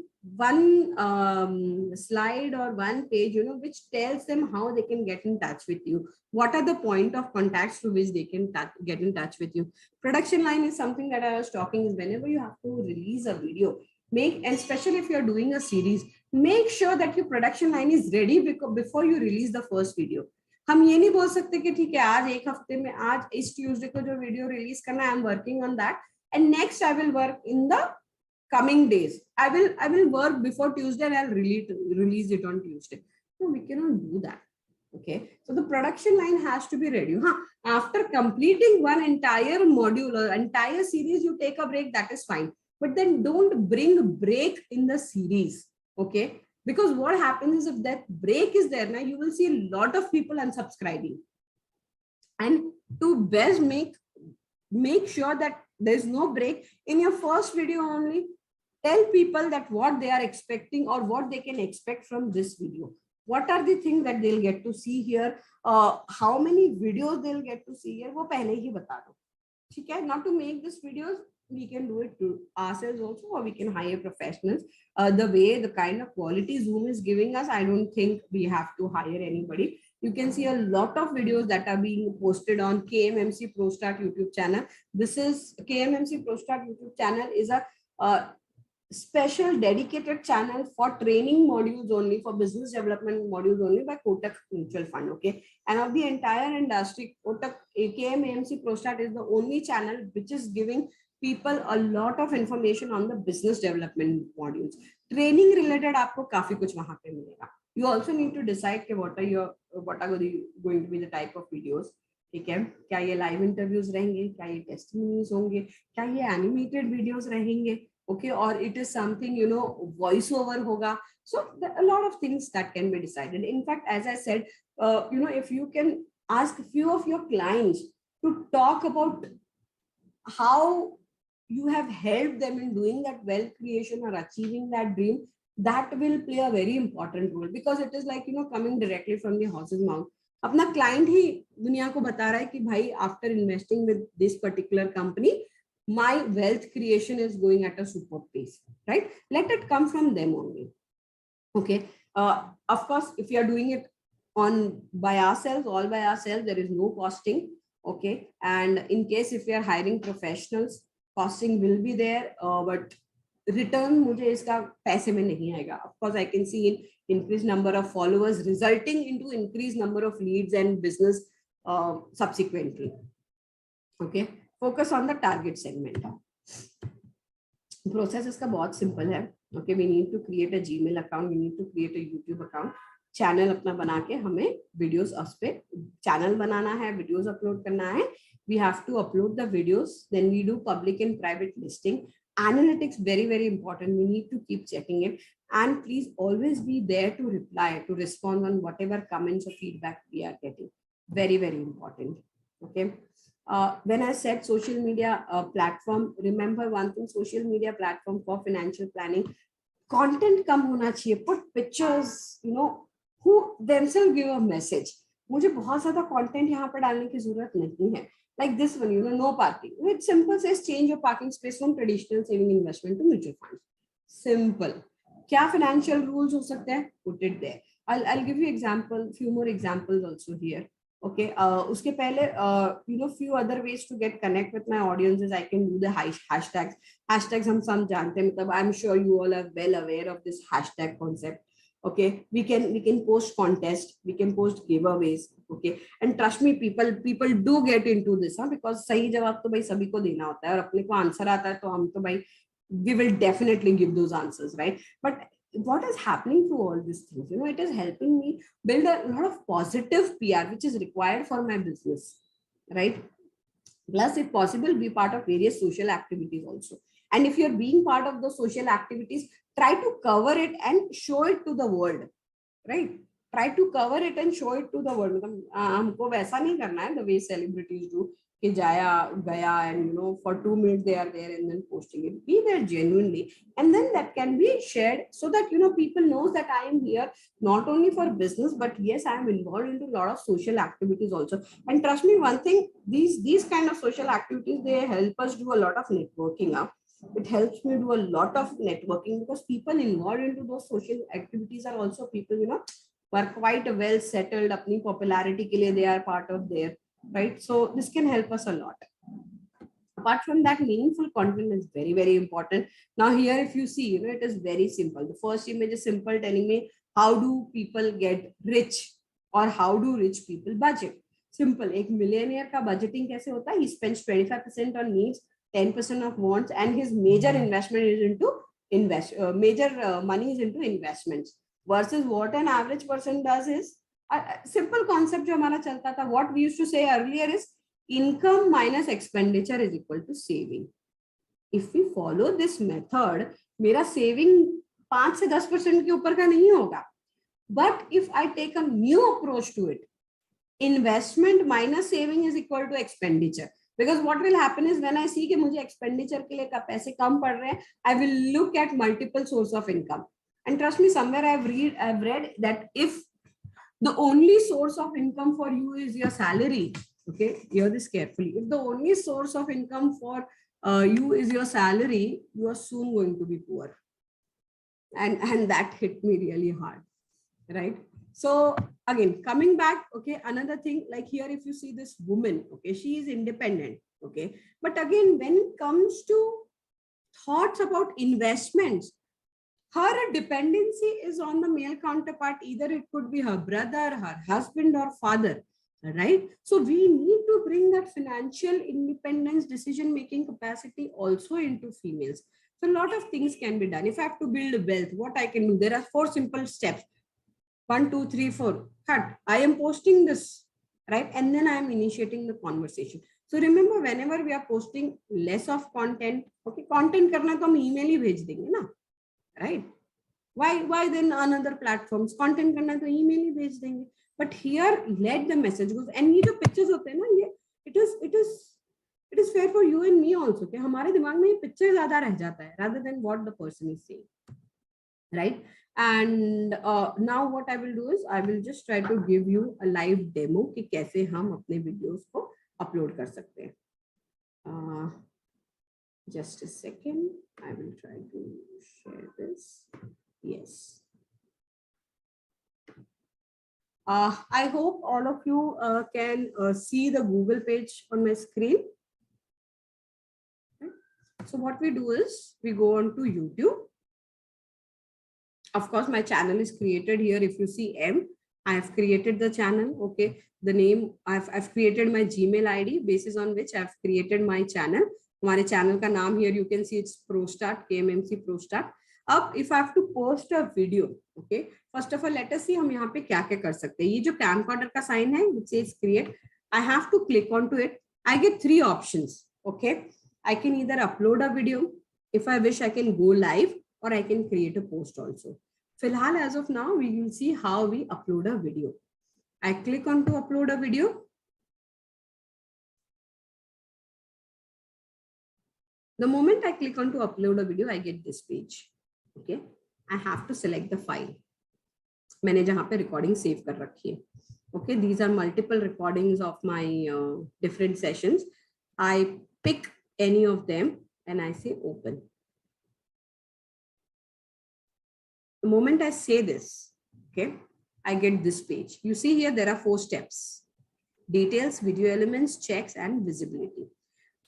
slide or one page, you know, which tells them how they can get in touch with you. What are the point of contacts to which they can get in touch with you. Production line is something that I was talking, is whenever you have to release a video, and especially if you're doing a series, make sure that your production line is ready before you release the first video. हम ये नहीं बोल सकते कि ठीक है आज एक हफ्ते में, आज इस ट्यूसडे को जो वीडियो रिलीज करना है, I am working on that, and next I will work in the coming days. I will work before Tuesday and I'll release it on Tuesday. No, we cannot do that. Okay, so the production line has to be ready. After completing one entire module or entire series, you take a break, that is fine. But then don't bring break in the series. Okay, Because what happens is if that break is there, now you will see a lot of people unsubscribing. And to best make sure that there's no break in your first video only, tell people that what they are expecting or what they can expect from this video. What are the things that they'll get to see here, how many videos they'll get to see here, वो पहले ही बता दो. ठीक है? Not to make this videos, we can do it to ourselves also, or we can hire professionals. The way, the kind of quality Zoom is giving us, I don't think we have to hire anybody. You can see a lot of videos that are being posted on KMMC ProStart YouTube channel. This is KMMC ProStart YouTube channel is a special dedicated channel for training modules only, for business development modules only by Kotak Mutual Fund. Okay, and of the entire industry, Kotak KMAMC ProStart is the only channel which is giving people a lot of information on the business development modules. Training related आपको काफी कुछ वहां पे मिलेगा. You also need to decide कि what are going to be the type of videos. ठीक है, क्या ये live interviews रहेंगे, क्या ये testimonies होंगे, क्या ये animated videos रहेंगे, okay, or it is something, you know, voiceover hoga. So a lot of things that can be decided. In fact, as I said, you know, if you can ask a few of your clients to talk about how you have helped them in doing that wealth creation or achieving that dream, that will play a very important role, because it is like, you know, coming directly from the horse's mouth. अपना client ही दुनिया को बता रहा है कि भाई after investing with this particular company, my wealth creation is going at a super pace, right? Let it come from them only. Okay. Of course, if you are doing it by ourselves, all by ourselves, there is no costing. Okay. And in case if we are hiring professionals, costing will be there, but return मुझे इसका पैसे में नहीं आएगा. Of course, I can see in increased number of followers resulting into increased number of leads and business subsequently. Okay. Focus on the target segment. Process इसका बहुत simple है. Okay, we need to create a Gmail account, we need to create a YouTube account, channel अपना बना के हमें videos उस पे channel बनाना है, videos upload करना है. We have to upload the videos, then we do public and private listing. Analytics, very, very important. We need to keep checking it, and please always be there to reply, to respond on whatever comments or feedback we are getting. Very, very important. Okay. When I said social media platform, remember one thing: social media platform for financial planning, content कम होना चाहिए. Put pictures, you know, who themselves give a message. मुझे बहुत ज़्यादा content यहाँ पर डालने की ज़रूरत नहीं है. Like this one, you know, no parking. It's simple, says change your parking space from traditional saving investment to mutual funds. Simple. क्या financial rules हो सकते हैं? Put it there. I'll give you example, few more examples also here. Okay, उसके पहले you know, few other ways to get connect with my audiences. I can do the hashtags. Hashtags हम सब जानते हैं, मतलब I'm sure you all are well aware of this hashtag concept. Okay, we can post contest, we can post giveaways. Okay, and trust me, people do get into this, because सही जवाब तो भाई सभी को देना होता है, और अपने को आंसर आता है तो हम तो भाई we will definitely give those answers, right? But what is happening through all these things, you know, it is helping me build a lot of positive PR which is required for my business, right? Plus, if possible, be part of various social activities also. And if you're being part of those social activities, try to cover it and show it to the world, right? Try to cover it and show it to the world. हमको वैसा नहीं करना है the way celebrities do, कि जाया गया and, you know, for 2 minutes they are there and then posting it. Be there genuinely, and then that can be shared so that, you know, people knows that I am here not only for business, but yes, I am involved into a lot of social activities also. And trust me, one thing, these kind of social activities, they help us do a lot of networking up. It helps me do a lot of networking, because people involved into those social activities are also people, you know, who are quite well settled. अपनी popularity के लिए they are part of there, right? So this can help us a lot. Apart from that, meaningful content is very, very important. Now here, if you see, you know, it is very simple. The first image is simple, telling me how do people get rich, or how do rich people budget. Simple. एक millionaire का budgeting कैसे होता है? He spends 25% on needs, 10% of wants, and his major investment is into money is into investments. Versus what an average person does is simple concept जो हमारा चलता था. What we used to say earlier is income minus expenditure is equal to saving. If we follow this method, मेरा saving 5 से 10% के ऊपर का नहीं होगा. But if I take a new approach to it, investment minus saving is equal to expenditure. Because what will happen is when I see कि मुझे expenditure के लिए पैसे कम पड़ रहे हैं, I will look at multiple source of income. And trust me, somewhere I've read that if the only source of income for you is your salary, okay, hear this carefully. If the only source of income for you is your salary, you are soon going to be poor. And that hit me really hard, right? So again, coming back, okay, another thing, like here, if you see this woman, okay, she is independent, okay, but again, when it comes to thoughts about investments, her dependency is on the male counterpart. Either it could be her brother, her husband, or father, right? So we need to bring that financial independence, decision-making capacity also into females. So a lot of things can be done. If I have to build wealth, what I can do, there are 4 simple steps. 1, 2, 3, 4. Cut. I am posting this, right? And then I am initiating the conversation. So remember, whenever we are posting less of content, okay, content करना तो हम email ही भेज देंगे ना, right? Why then on other platforms? Content करना तो email ही भेज देंगे. But here, let the message goes. And ये जो pictures होते हैं ना, ये it is fair for you and me also. कि हमारे दिमाग में ये picture ज़्यादा रह जाता है rather than what the person is saying, right? And now what I will do is I will just try to give you a live demo कि कैसे हम अपने videos को upload कर सकते हैं. Just a second, I will try to share this. Yes. I hope all of you can see the Google page on my screen. Okay. So what we do is we go on to YouTube. Of course, my channel is created here. If you see M, I have created the channel. Okay, the name I've created my Gmail ID basis on which I've created my channel. हमारे channel का नाम here you can see it's ProStart, KMMC ProStart. अब if I have to post a video, okay, first of all let us see हम यहाँ पे क्या क्या कर सकते हैं. ये जो camcorder का sign है which says create, I have to click onto it. I get 3 options. Okay, I can either upload a video. If I wish, I can go live, or I can create a post also. Filhal, as of now, we will see how we upload a video. I click on to upload a video. The moment I click on to upload a video, I get this page. Okay, I have to select the file. मैंने जहाँ पे recording save कर रखी है. Okay, these are multiple recordings of my different sessions. I pick any of them and I say open. The moment I say this, okay, I get this page. You see here, there are 4 steps: details, video elements, checks, and visibility.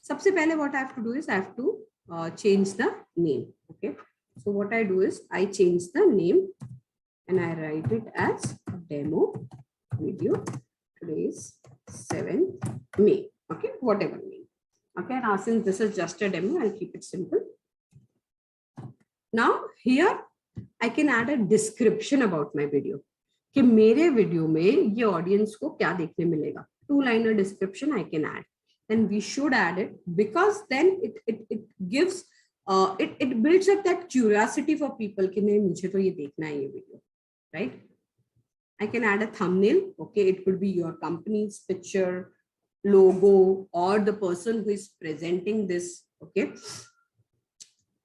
सबसे पहले what I have to do is I have to change the name. Okay, so what I do is I change the name and I write it as demo video. Today is 7th May. Okay, whatever name. Okay, now since this is just a demo, I'll keep it simple. Now here I can add a description about my video. कि मेरे video में ये audience को क्या देखने मिलेगा. 2-liner description I can add. Then we should add it because then it gives it builds up that curiosity for people कि नहीं मुझे तो ये देखना है ये video, right? I can add a thumbnail. Okay, it could be your company's picture, logo, or the person who is presenting this. Okay.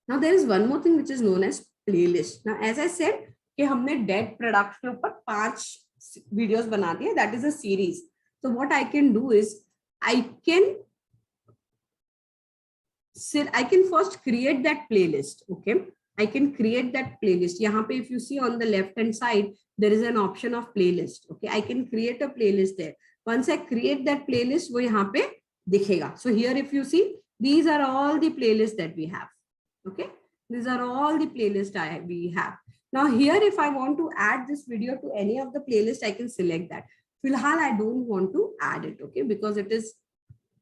Now there is one more thing which is known as playlist. Now as I said कि हमने dead products के ऊपर 5 videos बना दिए. That is a series. So what I can do is I can first create that playlist. Okay, I can create that playlist. यहाँ पे if you see on the left hand side there is an option of playlist. Okay, I can create a playlist there. Once I create that playlist, वो यहाँ पे दिखेगा. So here if you see, these are all the playlists that we have. Okay, these are all the playlists we have. Now here if I want to add this video to any of the playlist, I can select that. फिलहाल I don't want to add it, okay, because it is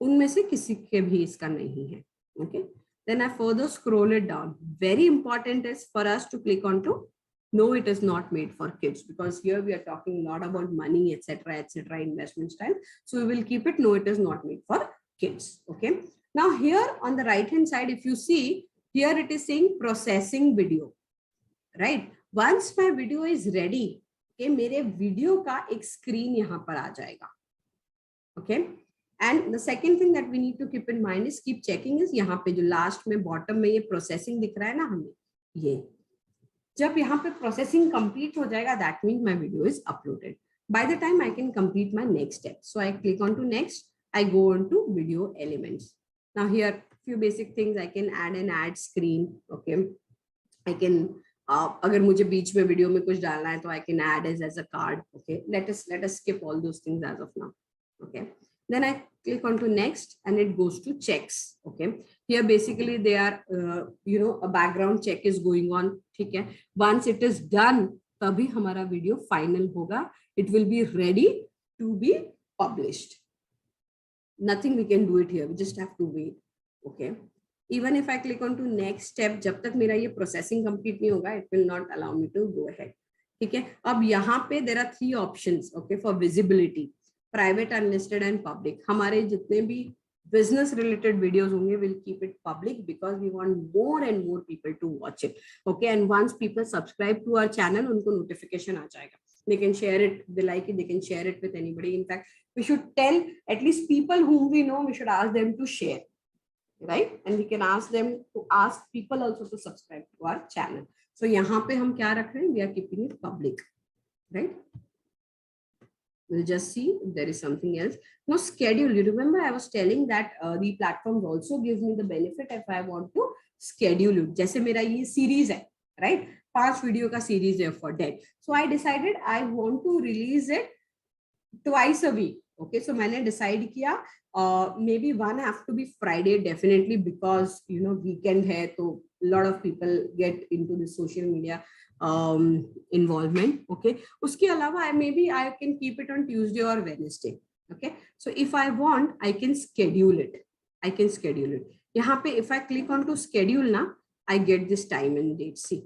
उनमें से किसी के भी इसका नहीं है. Okay, then I further scroll it down. Very important is for us to click on to no, it is not made for kids, because here we are talking a lot about money, etc., investment style. So we will keep it no, it is not made for kids. Okay, now here on the right hand side, if you see here, it is saying processing video. Right. Once my video is ready, कि मेरे video का एक screen यहाँ पर आ जाएगा. Okay. And the second thing that we need to keep in mind is keep checking is यहाँ पे जो लास्ट में बॉटम में ये प्रोसेसिंग दिख रहा है ना हमें, ये जब यहाँ पे प्रोसेसिंग कंप्लीट हो जाएगा, that means my video is uploaded. By the time I can complete my next step, so I click on to next, I go on to video elements. Now here few basic things, I can add an ad screen. Okay, I can अगर मुझे बीच में video में कुछ डालना है तो I can add as a card. Okay, let us skip all those things as of now. Okay, then I click on to next and it goes to checks. Okay, here basically they are a background check is going on. ठीक है, once it is done तभी हमारा video final होगा. It will be ready to be published. Nothing we can do it here. We just have to wait. Okay. Even if I click on to next step, जब तक मेरा ये processing complete नहीं होगा, it will not allow me to go ahead. ठीक है. अब यहाँ पे there are 3 options. Okay, for visibility, private, unlisted and public. हमारे जितने भी business related videos होंगे, we'll keep it public because we want more and more people to watch it. Okay, and once people subscribe to our channel, उनको notification आ जाएगा. They can share it, they like it, they can share it with anybody. In fact, we should tell at least people whom we know, we should ask them to share, right? And we can ask them to ask people also to subscribe to our channel. So यहाँ पे हम क्या रख रहे हैं? We are keeping it public, right? We'll just see if there is something else. Now schedule, you remember I was telling that the platforms also gives me the benefit if I want to schedule it. जैसे मेरा ये series है, right? 5 video का series है for date. So I decided I want to release it twice a week. Okay, so मैंने decide किया maybe one have to be Friday definitely because weekend है तो lot of people get into the social media involvement. Okay, उसके अलावा maybe I can keep it on Tuesday और Wednesday. Okay, so if I want I can schedule it. यहाँ पे if I click on to schedule ना, I get this time and date. See,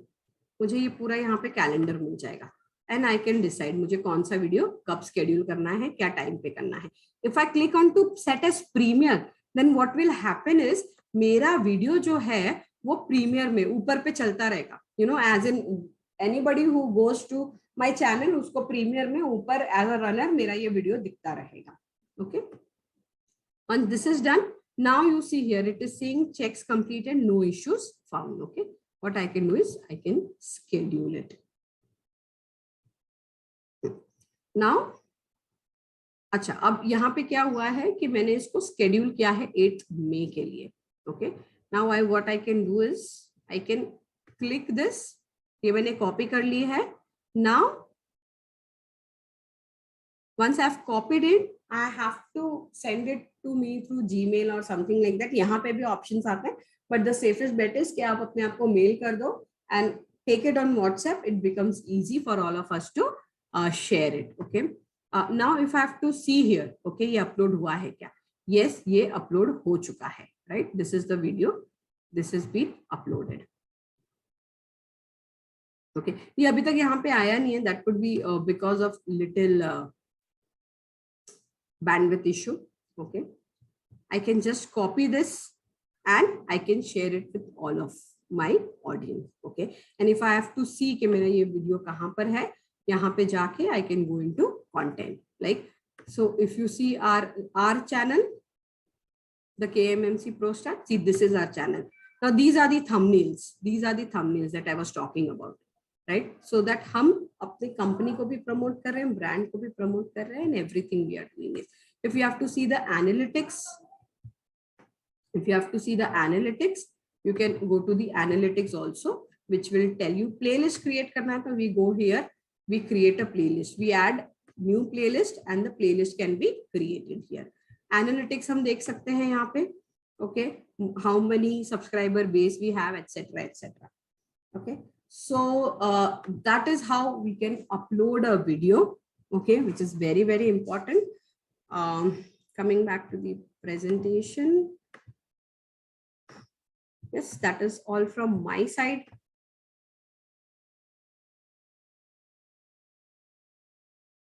मुझे ये पूरा यहाँ पे calendar मिल जाएगा एंड आई कैन डिसाइड मुझे कौन सा वीडियो कब स्केड्यूल करना है, क्या टाइम पे करना है. If I click on to set as premiere, then what will happen is मेरा वीडियो जो है वो प्रीमियर में ऊपर पे चलता रहेगा. As in anybody who goes to my channel, उसको प्रीमियर में ऊपर एज अ रनर मेरा ये वीडियो दिखता रहेगा. Okay, once this is done, now you see here it is saying checks completed, no issues found. Okay, what I can do is I can schedule it. Now, अच्छा, अब यहाँ पे क्या हुआ है कि मैंने इसको schedule किया है 8 मई के लिए. Okay, now what I can do is I can click this. ये मैंने copy कर ली है. Now, once I've copied it, I have to send it to me through Gmail or something like that. यहाँ पे भी options आते हैं. But the safest bet is कि आप अपने आप को मेल कर दो and take it on WhatsApp. It becomes easy for all of us to share it. Okay. Now if I have to see here, okay, ये upload हुआ है क्या? Yes, ये upload हो चुका है. Right? This is the video. This has been uploaded. Okay. ये अभी तक यहाँ पे आया नहीं है. That could be because of little bandwidth issue. Okay. I can just copy this and I can share it with all of my audience. Okay, and if I have to see कि मेरा ये video कहाँ पर है, यहाँ पे जाके I can go into content. Like, so if you see our channel, the KMMC Pro Start, see this is our channel. Now these are the thumbnails. These are the thumbnails that I was talking about, right? So that हम अपने company को भी promote कर रहे हैं, brand को भी promote कर रहे हैं, and everything we are doing is. If you have to see the analytics, you can go to the analytics also, which will tell you playlist create करना है तो we go here, we create a playlist, we add new playlist and the playlist can be created here. Analytics हम देख सकते हैं यहाँ पे. Okay, how many subscriber base we have, etc. etc. Okay, so that is how we can upload a video. Okay, which is very, very important. Coming back to the presentation. Yes, that is all from my side.